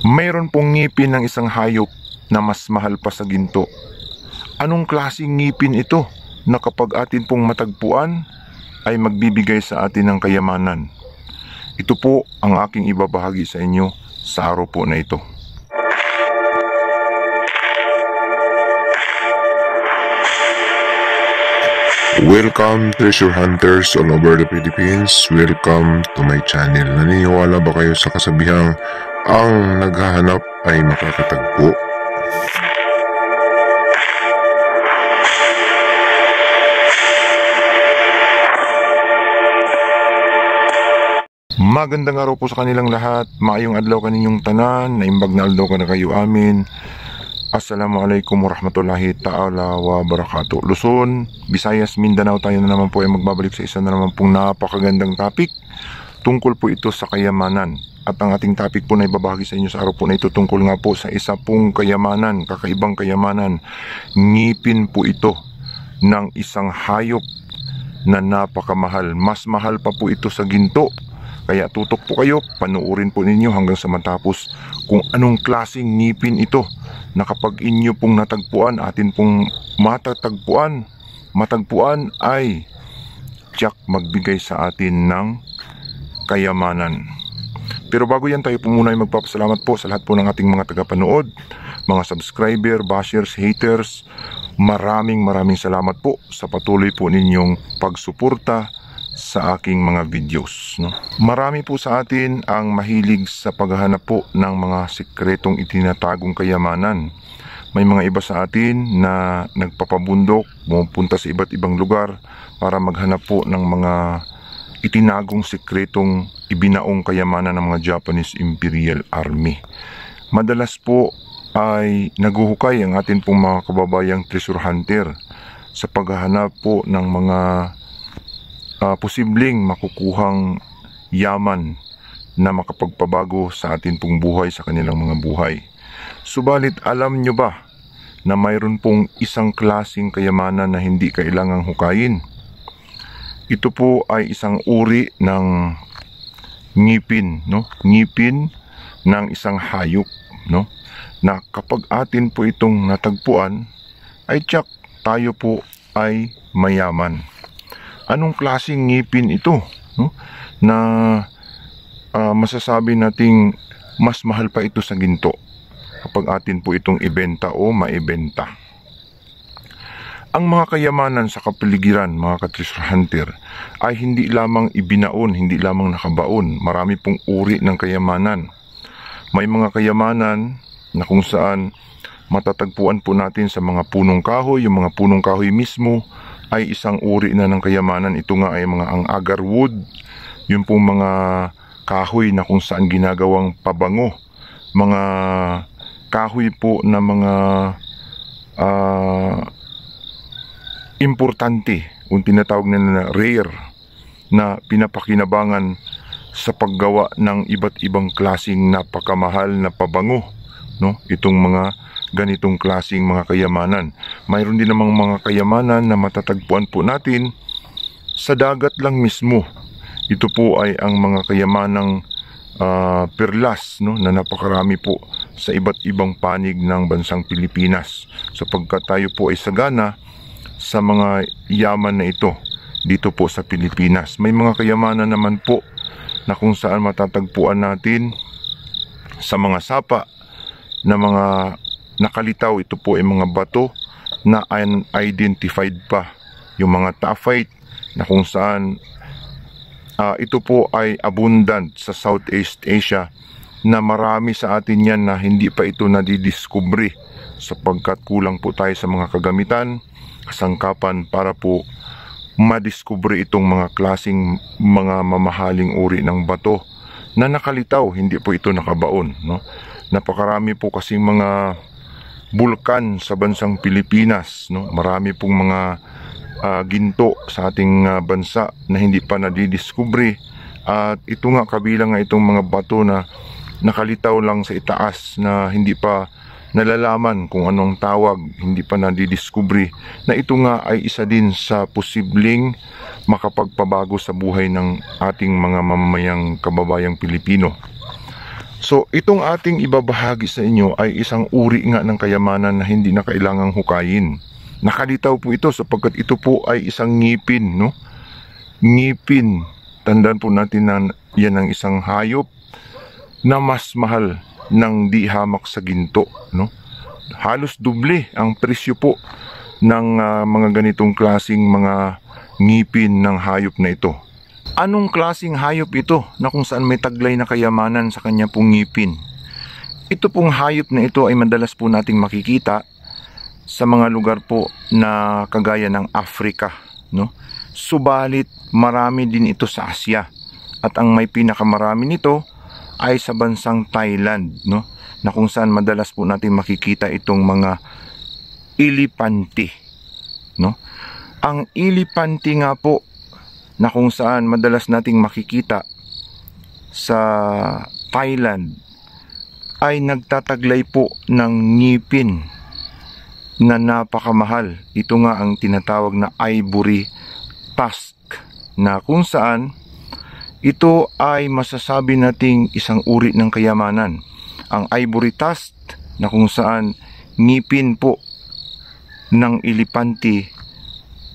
Mayroon pong ngipin ng isang hayop na mas mahal pa sa ginto. Anong klaseng ngipin ito na kapag atin pong matagpuan ay magbibigay sa atin ng kayamanan? Ito po ang aking ibabahagi sa inyo sa araw po na ito. Welcome treasure hunters all over the Philippines. Welcome to my channel. Naniniwala ba kayo sa kasabihang ang naghahanap ay makakatagpo? Magandang araw po sa kanilang lahat. Maayong adlaw kaninyong tanan. Naimbag na adlaw ka na kayo amin. Assalamualaikum warahmatullahi ta'ala wa barakatuh. Luzon, Visayas, Mindanao, tayo na naman po ay magbabalik sa isa na naman pong napakagandang topic. Tungkol po ito sa kayamanan. At ang ating topic po na ibabahagi sa inyo sa araw po na ito tungkol nga po sa isa pong kayamanan, kakaibang kayamanan. Ngipin po ito ng isang hayop na napakamahal. Mas mahal pa po ito sa ginto. Kaya tutok po kayo, panuorin po ninyo hanggang sa matapos kung anong klaseng ngipin ito na kapag inyo pong natagpuan, atin pong matagpuan ay tiyak magbigay sa atin ng kayamanan. Pero bago yan, tayo po muna ay magpapasalamat po sa lahat po ng ating mga tagapanood, mga subscriber, bashers, haters. Maraming salamat po sa patuloy po ninyong pagsuporta sa aking mga videos, no? Marami po sa atin ang mahilig sa paghahanap po ng mga sikretong itinatagong kayamanan. May mga iba sa atin na nagpapabundok, pumupunta sa iba't ibang lugar para maghanap po ng mga itinagong sikretong ibinaong kayamanan ng mga Japanese Imperial Army. Madalas po ay naguhukay ang atin pong mga kababayang treasure hunter sa paghahanap po ng mga posibleng makukuhang yaman na makapagpabago sa atin pong buhay, sa kanilang mga buhay. Subalit alam nyo ba na mayroon pong isang klaseng kayamanan na hindi kailangang hukayin? Ito po ay isang uri ng ngipin, no? Ngipin ng isang hayop, no? Na kapag atin po itong natagpuan ay tiyak tayo po ay mayaman. Anong klaseng ngipin ito, no? Na masasabi nating mas mahal pa ito sa ginto kapag atin po itong ibenta o maibenta. Ang mga kayamanan sa kapaligiran, mga ka-treasure hunter, ay hindi lamang ibinaon, hindi lamang nakabaon. Marami pong uri ng kayamanan. May mga kayamanan na kung saan matatagpuan po natin sa mga punong kahoy. Yung mga punong kahoy mismo ay isang uri na ng kayamanan. Ito nga ay mga ang agar wood, yung pong mga kahoy na kung saan ginagawang pabango, mga kahoy po na mga importante, kung tinatawag na rare, na pinapakinabangan sa paggawa ng iba't ibang klaseng napakamahal na pabango, no? Itong mga ganitong klaseng mga kayamanan. Mayroon din namang mga kayamanan na matatagpuan po natin sa dagat lang mismo. Ito po ay ang mga kayamanang perlas, no, na napakarami po sa iba't ibang panig ng bansang Pilipinas, sapagkat tayo po ay sagana sa mga yaman na ito dito po sa Pilipinas. May mga kayamanan naman po na kung saan matatagpuan natin sa mga sapa na mga nakalitaw. Ito po ay mga bato na unidentified pa, yung mga taphite na kung saan ito po ay abundant sa Southeast Asia, na marami sa atin yan na hindi pa ito nadidiskubre sapagkat kulang po tayo sa mga kagamitan, kasangkapan para po madiskubre itong mga klaseng mga mamahaling uri ng bato na nakalitaw, hindi po ito nakabaon, no? Napakarami po kasing mga bulkan sa bansang Pilipinas, no? Marami pong mga ginto sa ating bansa na hindi pa nadidiskubre, at ito nga kabilang nga itong mga bato na nakalitaw lang sa itaas na hindi pa nalalaman kung anong tawag, hindi pa nadidiskubre, na ito nga ay isa din sa posibleng makapagpabago sa buhay ng ating mga mamamayang kababayang Pilipino. So itong ating ibabahagi sa inyo ay isang uri nga ng kayamanan na hindi na kailangang hukayin. Nakalitaw po ito sapagkat ito po ay isang ngipin, no? Ngipin. Tandaan po natin na yan ang isang hayop na mas mahal ng di hamak sa ginto, no? Halos doble ang presyo po ng mga ganitong klasing mga ngipin ng hayop na ito. Anong klasing hayop ito na kung saan may taglay na kayamanan sa kanya pong ngipin? Ito pong hayop na ito ay madalas po nating makikita sa mga lugar po na kagaya ng Africa, no? Subalit marami din ito sa Asia at ang may pinakamarami nito ay sa bansang Thailand, no? Na kung saan madalas po natin makikita itong mga ilipante, no? Ang ilipante nga po na kung saan madalas nating makikita sa Thailand ay nagtataglay po ng ngipin na napakamahal. Ito nga ang tinatawag na ivory tusk, na kung saan ito ay masasabi nating isang uri ng kayamanan. Ang ivory tusk na kung saan ngipin po ng ilipante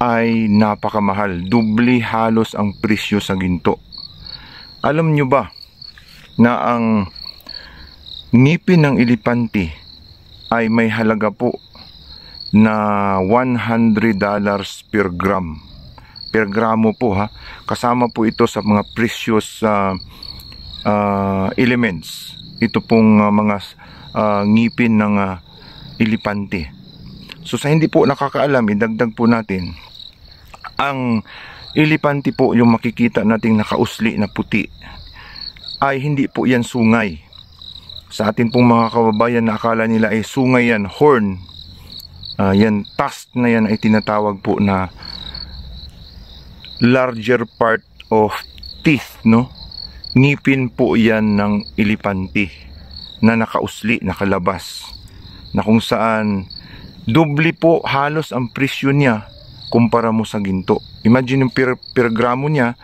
ay napakamahal. Doble halos ang presyo sa ginto. Alam nyo ba na ang ngipin ng ilipante ay may halaga po na $100 per gram. Per gramo po, ha. Kasama po ito sa mga precious elements. Ito pong mga ngipin ng ilipante. So sa hindi po nakakaalam, idagdag po natin, ang ilipante po, yung makikita nating nakausli na puti, ay hindi po yan sungay. Sa atin pong mga kababayan na akala nila ay sungay yan, horn, yan tusk na yan ay tinatawag po na larger part of teeth, no? Ngipin po yan ng ilipante na nakausli, nakalabas, na kung saan doble po halos ang presyo niya kumpara mo sa ginto. Imagine yung per gramo niya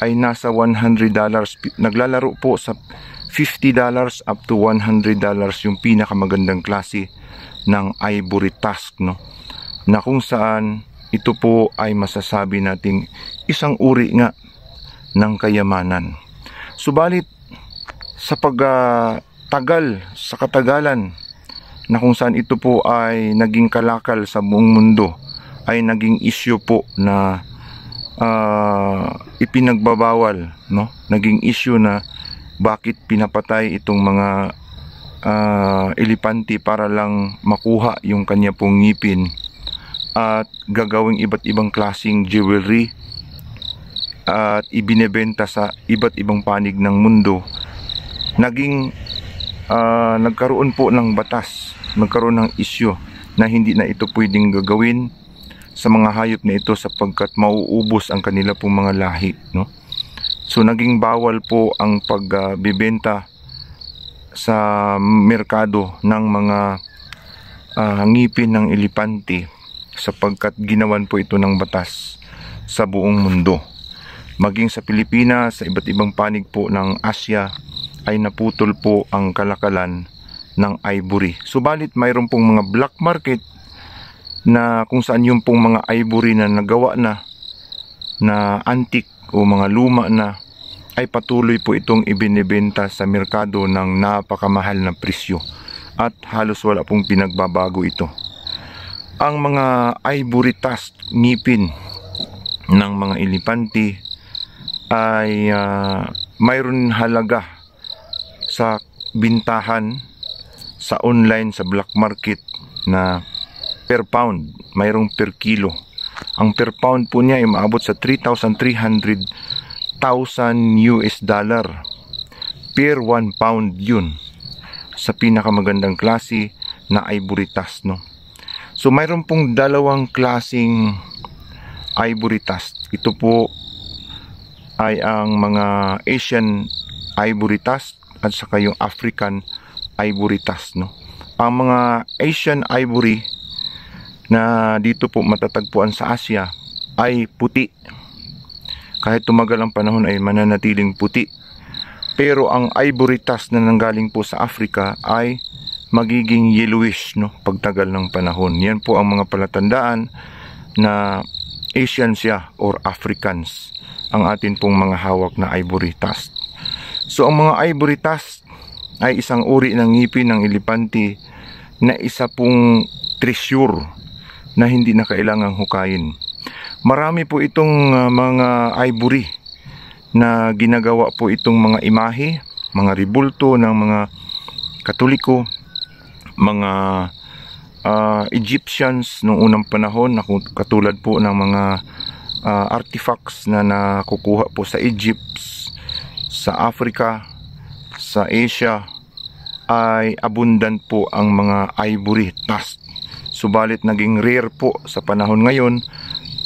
ay nasa $100. Naglalaro po sa $50 up to $100 yung pinakamagandang klase ng ivory tusk, no? Na kung saan ito po ay masasabi nating isang uri nga ng kayamanan. Subalit sa pagtagal, sa katagalan, na kung saan ito po ay naging kalakal sa buong mundo, ay naging issue po na ipinagbabawal, no? Naging issue na bakit pinapatay itong mga ilipante para lang makuha yung kanya pong ngipin at gagawing iba't ibang klaseng jewelry at ibinebenta sa iba't ibang panig ng mundo. Nagkaroon po ng batas, nagkaroon ng issue na hindi na ito pwedeng gagawin sa mga hayop na ito sapagkat mauubos ang kanila pong mga lahi, no? So naging bawal po ang pagbebenta sa merkado ng mga ngipin ng ilipante sapagkat ginawan po ito ng batas sa buong mundo. Maging sa Pilipinas, sa iba't ibang panig po ng Asia ay naputol po ang kalakalan ng ivory. Subalit mayroon pong mga black market na kung saan yung pong mga ivory na nagawa na antique o mga luma na ay patuloy po itong ibinebenta sa merkado ng napakamahal na presyo at halos wala pong pinagbabago ito. Ang mga ivory tusk, ngipin ng mga ilipante ay mayroon halaga sa bintahan sa online, sa black market na per pound, mayroong per kilo. Ang per pound po niya ay maabot sa 3,300,000 US dollar per 1 pound yun sa pinakamagandang klase na ivory tusk, no? So mayroon pong dalawang klaseng ivory tusk. Ito po ay ang mga Asian ivory tusk at saka yung African ivory tusk, no? Ang mga Asian ivory na dito po matatagpuan sa Asia ay puti. Kahit tumagal ang panahon ay mananatiling puti. Pero ang ivory tusk na nanggaling po sa Africa ay magiging yellowish, no, pagtagal ng panahon. Yan po ang mga palatandaan na Asian siya or Africans ang atin pong mga hawak na ivory tusk. So ang mga ivory tusk ay isang uri ng ngipin ng elepante na isa pong treasure na hindi na kailangang hukayin. Marami po itong mga ivory na ginagawa po itong mga imahe, mga ribulto ng mga Katoliko, mga Egyptians noong unang panahon, na katulad po ng mga artifacts na nakukuha po sa Egypt, sa Africa, sa Asia, ay abundant po ang mga ivory tusk. Subalit naging rare po sa panahon ngayon.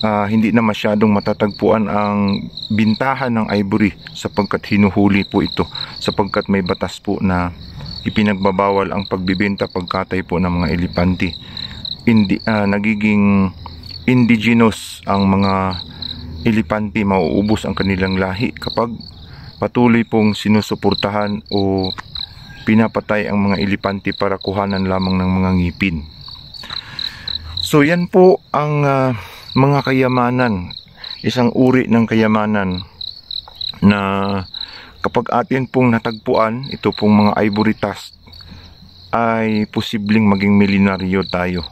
Hindi na masyadong matatagpuan ang bintahan ng ivory sapagkat hinuhuli po ito, sapagkat may batas po na ipinagbabawal ang pagbibenta, pagkatay po ng mga elepante. Nagiging indigenous ang mga elepante, mauubos ang kanilang lahi kapag patuloy pong sinusuportahan o pinapatay ang mga elepante para kuhanan lamang ng mga ngipin. So yan po ang mga kayamanan, isang uri ng kayamanan na kapag atin pong natagpuan ito pong mga ivory tusk ay posibleng maging milyonaryo tayo,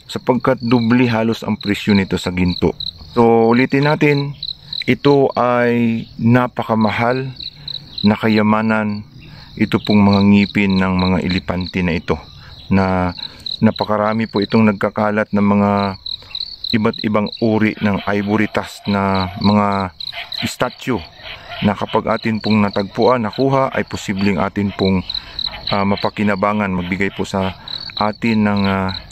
sapagkat dubli halos ang presyo nito sa ginto. So ulitin natin, ito ay napakamahal na kayamanan, ito pong mga ngipin ng mga elepante na ito, na napakarami po itong nagkakalat ng mga iba't ibang uri ng ivory tusk na mga statue na kapag atin pong natagpuan, nakuha, ay posibleng atin pong mapakinabangan, magbigay po sa atin ng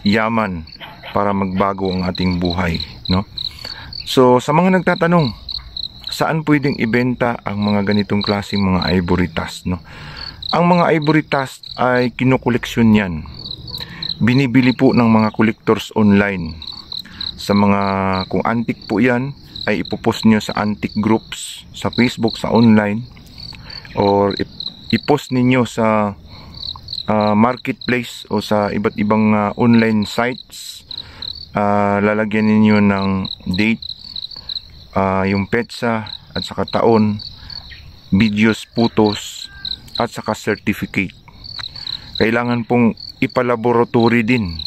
yaman para magbago ang ating buhay, no? So sa mga nagtatanong, saan pwedeng ibenta ang mga ganitong klaseng mga ivory tusk, no? Ang mga ivory tusk ay kinukoleksyon yan. Binibili po ng mga collectors online. Sa mga, kung antique po yan, ay ipopost nyo sa antique groups sa Facebook, sa online, or ipost ninyo sa marketplace o sa iba't ibang online sites. Lalagyan ninyo ng date, yung petsa at saka taon, videos, photos at saka certificate. Kailangan pong ipalaboratory din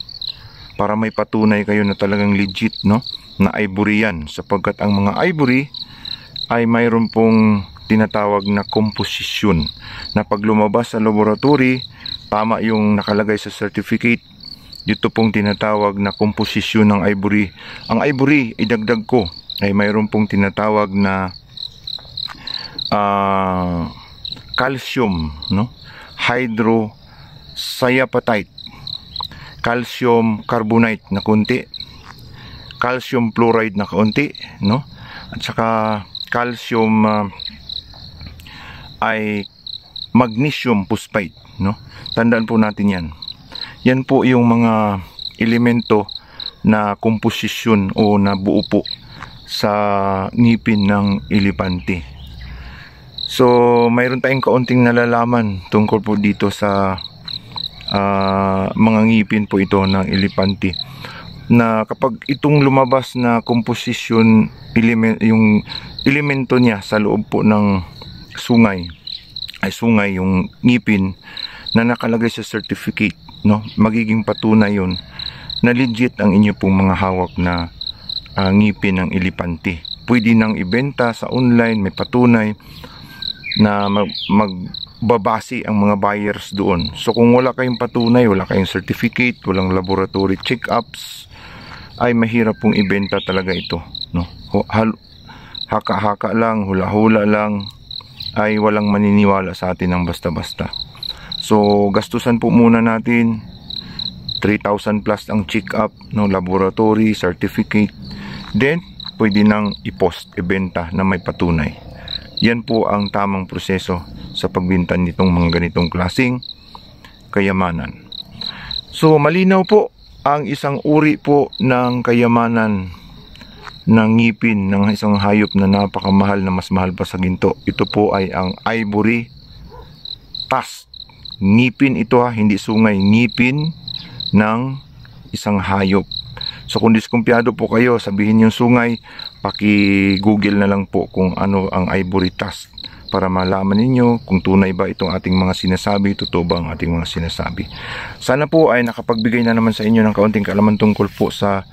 para may patunay kayo na talagang legit, no, na ivory yan, sapagkat ang mga ivory ay mayroon pong tinatawag na composition na pag lumabas sa laboratory, tama yung nakalagay sa certificate, dito pong tinatawag na composition ng ivory. Ang ivory, idagdag ko, ay mayroon pong tinatawag na calcium, no, hydroxyapatite, calcium carbonate na konti, calcium fluoride na kaunti, no, at saka calcium ay magnesium phosphate, no. Tandaan po natin yan. Yan po yung mga elemento na komposisyon o nabuo po sa ngipin ng elepante. So mayroon tayong kaunting nalalaman tungkol po dito sa mga ngipin po ito ng elepante, na kapag itong lumabas na composition element, yung elemento niya sa loob po ng sungay, yung ngipin na nakalagay sa certificate, no, magiging patunay yun na legit ang inyo pong mga hawak na ngipin ng elepante. Pwede nang ibenta sa online, may patunay na magbabase ang mga buyers doon. So kung wala kayong patunay, wala kayong certificate, walang laboratory check-ups, ay mahirap pong ibenta talaga ito, no. Haka-haka lang, hula-hula lang, ay walang maniniwala sa atin ng basta-basta. So gastusan po muna natin 3,000 plus ang check-up, no, laboratory, certificate, then pwede nang i-post, ibenta na may patunay. Yan po ang tamang proseso sa pagbenta nitong mga ganitong klaseng kayamanan. So malinaw po, ang isang uri po ng kayamanan ng ngipin ng isang hayop na napakamahal, na mas mahal pa sa ginto, ito po ay ang ivory tusk. Ngipin ito ha, hindi sungay, ngipin ng isang hayop. So kung diskumpiyado po kayo, sabihin yung sungay, paki-google na lang po kung ano ang ivory tusk para malaman ninyo kung tunay ba itong ating mga sinasabi, totoo ba ang ating mga sinasabi. Sana po ay nakapagbigay na naman sa inyo ng kaunting kaalaman tungkol po sa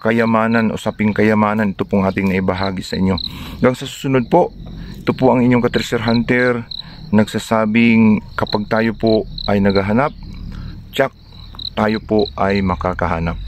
kayamanan, usaping kayamanan. Ito pong ating naibahagi sa inyo. Hanggang sa susunod po, ito po ang inyong ka-treasure hunter nagsasabing kapag tayo po ay naghahanap, tsak, tayo po ay makakahanap.